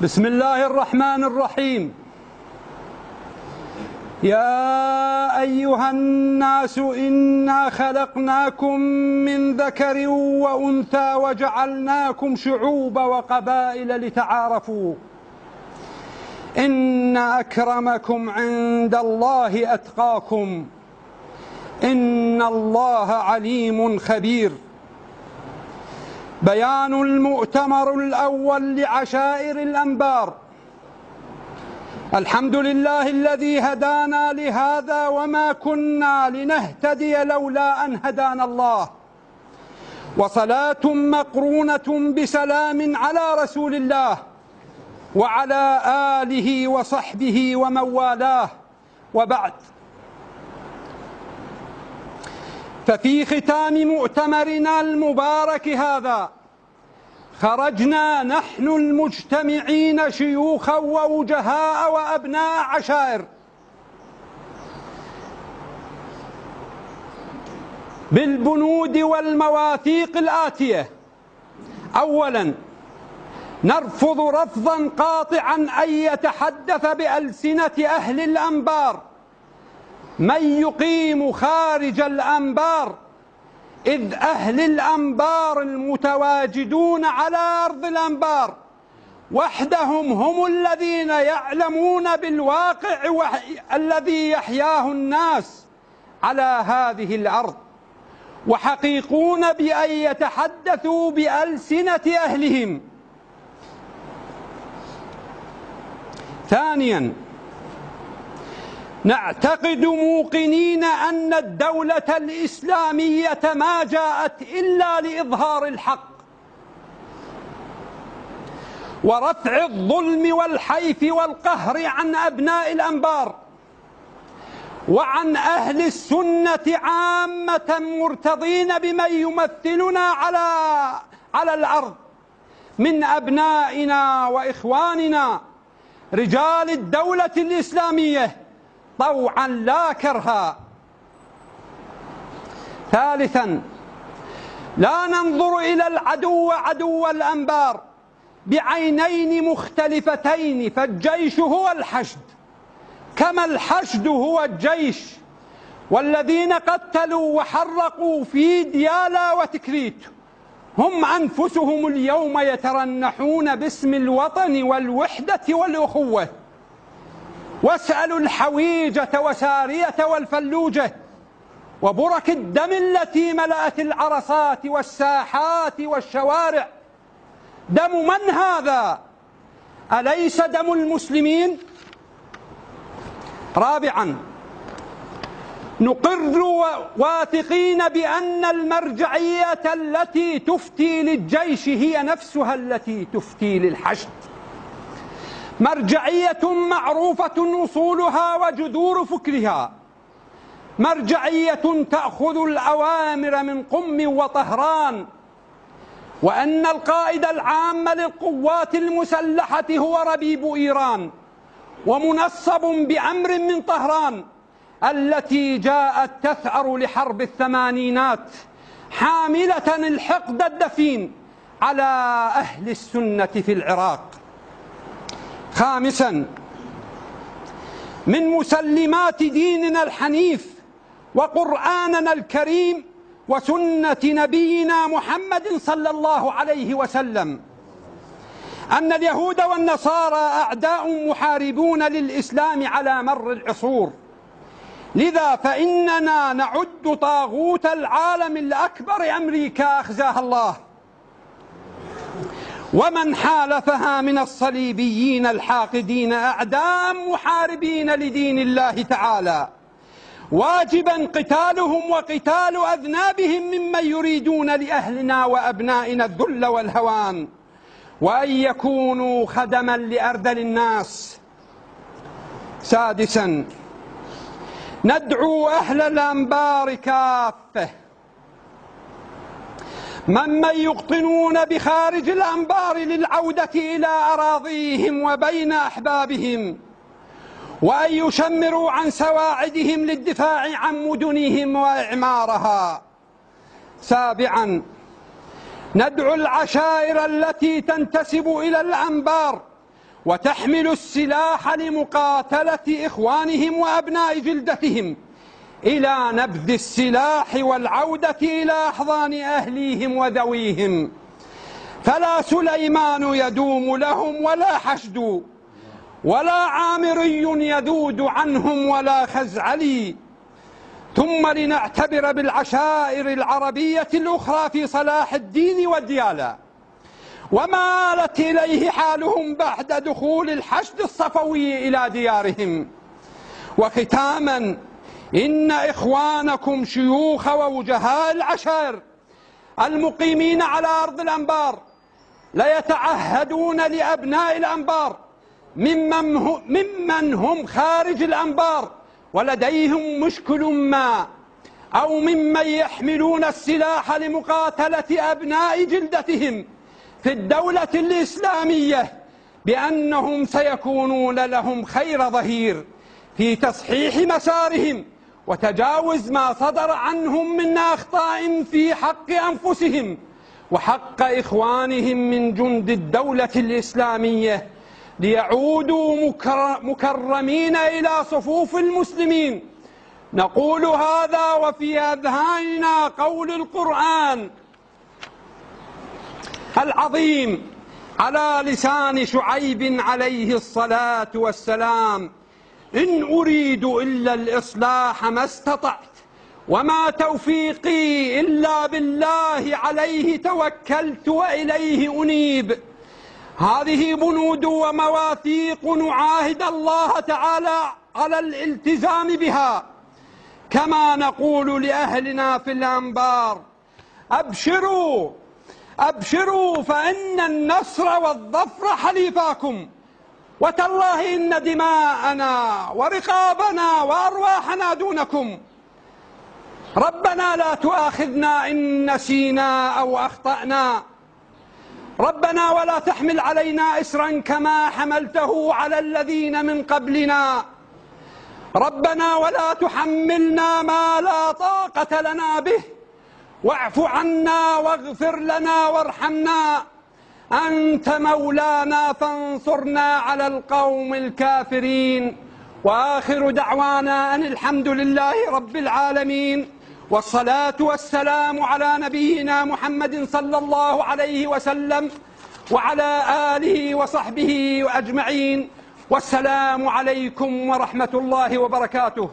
بسم الله الرحمن الرحيم. يا أيها الناس إنا خلقناكم من ذكر وأنثى وجعلناكم شعوبا وقبائل لتعارفوا إن أكرمكم عند الله أتقاكم إن الله عليم خبير. بيان المؤتمر الأول لعشائر الأنبار. الحمد لله الذي هدانا لهذا وما كنا لنهتدي لولا أن هدانا الله، وصلاة مقرونة بسلام على رسول الله وعلى آله وصحبه ومن والاه، وبعد. ففي ختام مؤتمرنا المبارك هذا خرجنا نحن المجتمعين شيوخا ووجهاء وأبناء عشائر بالبنود والمواثيق الآتية: أولا، نرفض رفضا قاطعا أن يتحدث بألسنة أهل الأنبار من يقيم خارج الأنبار، إذ أهل الأنبار المتواجدون على أرض الأنبار وحدهم هم الذين يعلمون بالواقع الذي يحياه الناس على هذه الأرض، وحقيقون بأن يتحدثوا بألسنة أهلهم. ثانيا، نعتقد موقنين أن الدولة الإسلامية ما جاءت إلا لإظهار الحق ورفع الظلم والحيف والقهر عن أبناء الأنبار وعن أهل السنة عامة، مرتضين بمن يمثلنا على الأرض من أبنائنا وإخواننا رجال الدولة الإسلامية طوعا لا كرها. ثالثا، لا ننظر إلى العدو عدو الأنبار بعينين مختلفتين، فالجيش هو الحشد كما الحشد هو الجيش، والذين قتلوا وحرقوا في ديالا وتكريت هم أنفسهم اليوم يترنحون باسم الوطن والوحدة والأخوة. واسألوا الحويجة وسارية والفلوجة وبرك الدم التي ملأت العرصات والساحات والشوارع، دم من هذا؟ أليس دم المسلمين؟ رابعا، نقر واثقين بأن المرجعية التي تفتي للجيش هي نفسها التي تفتي للحشد، مرجعية معروفة أصولها وجذور فكرها، مرجعية تأخذ الأوامر من قم وطهران، وأن القائد العام للقوات المسلحة هو ربيب إيران ومنصب بأمر من طهران التي جاءت تثأر لحرب الثمانينات حاملة الحقد الدفين على أهل السنة في العراق. خامسا، من مسلمات ديننا الحنيف وقرآننا الكريم وسنة نبينا محمد صلى الله عليه وسلم أن اليهود والنصارى أعداء محاربون للإسلام على مر العصور، لذا فإننا نعد طاغوت العالم الأكبر أمريكا أخزاها الله ومن حالفها من الصليبيين الحاقدين أعداء محاربين لدين الله تعالى، واجبا قتالهم وقتال أذنابهم ممن يريدون لأهلنا وأبنائنا الذل والهوان وأن يكونوا خدما لأرذل الناس. سادسا، ندعو أهل الأنبار كافة ممن يقطنون بخارج الأنبار للعودة إلى أراضيهم وبين أحبابهم، وأن يشمروا عن سواعدهم للدفاع عن مدنهم وإعمارها. سابعا، ندعو العشائر التي تنتسب إلى الأنبار وتحمل السلاح لمقاتلة إخوانهم وأبناء جلدتهم إلى نبذ السلاح والعودة إلى أحضان أهليهم وذويهم. فلا سليمان يدوم لهم ولا حشد، ولا عامري يذود عنهم ولا خزعلي. ثم لنعتبر بالعشائر العربية الأخرى في صلاح الدين والديالى وما آلت إليه حالهم بعد دخول الحشد الصفوي إلى ديارهم. وختاما، إن إخوانكم شيوخ ووجهاء العشائر المقيمين على أرض الأنبار ليتعهدون لأبناء الأنبار ممن هم خارج الأنبار ولديهم مشكل ما، أو ممن يحملون السلاح لمقاتلة أبناء جلدتهم في الدولة الإسلامية، بأنهم سيكونون لهم خير ظهير في تصحيح مسارهم وتجاوز ما صدر عنهم من أخطاء في حق أنفسهم وحق إخوانهم من جند الدولة الإسلامية، ليعودوا مكرمين إلى صفوف المسلمين. نقول هذا وفي أذهاننا قول القرآن العظيم على لسان شعيب عليه الصلاة والسلام: إن أريد إلا الإصلاح ما استطعت وما توفيقي إلا بالله عليه توكلت وإليه أنيب. هذه بنود ومواثيق نعاهد الله تعالى على الالتزام بها، كما نقول لأهلنا في الأنبار: أبشروا أبشروا فإن النصر والظفر حليفاكم، وتالله إن دماءنا ورقابنا وأرواحنا دونكم. ربنا لا تؤاخذنا إن نسينا أو أخطأنا، ربنا ولا تحمل علينا إسرا كما حملته على الذين من قبلنا، ربنا ولا تحملنا ما لا طاقة لنا به، واعف عنا واغفر لنا وارحمنا، أنت مولانا فانصرنا على القوم الكافرين. وآخر دعوانا أن الحمد لله رب العالمين، والصلاة والسلام على نبينا محمد صلى الله عليه وسلم وعلى آله وصحبه أجمعين، والسلام عليكم ورحمة الله وبركاته.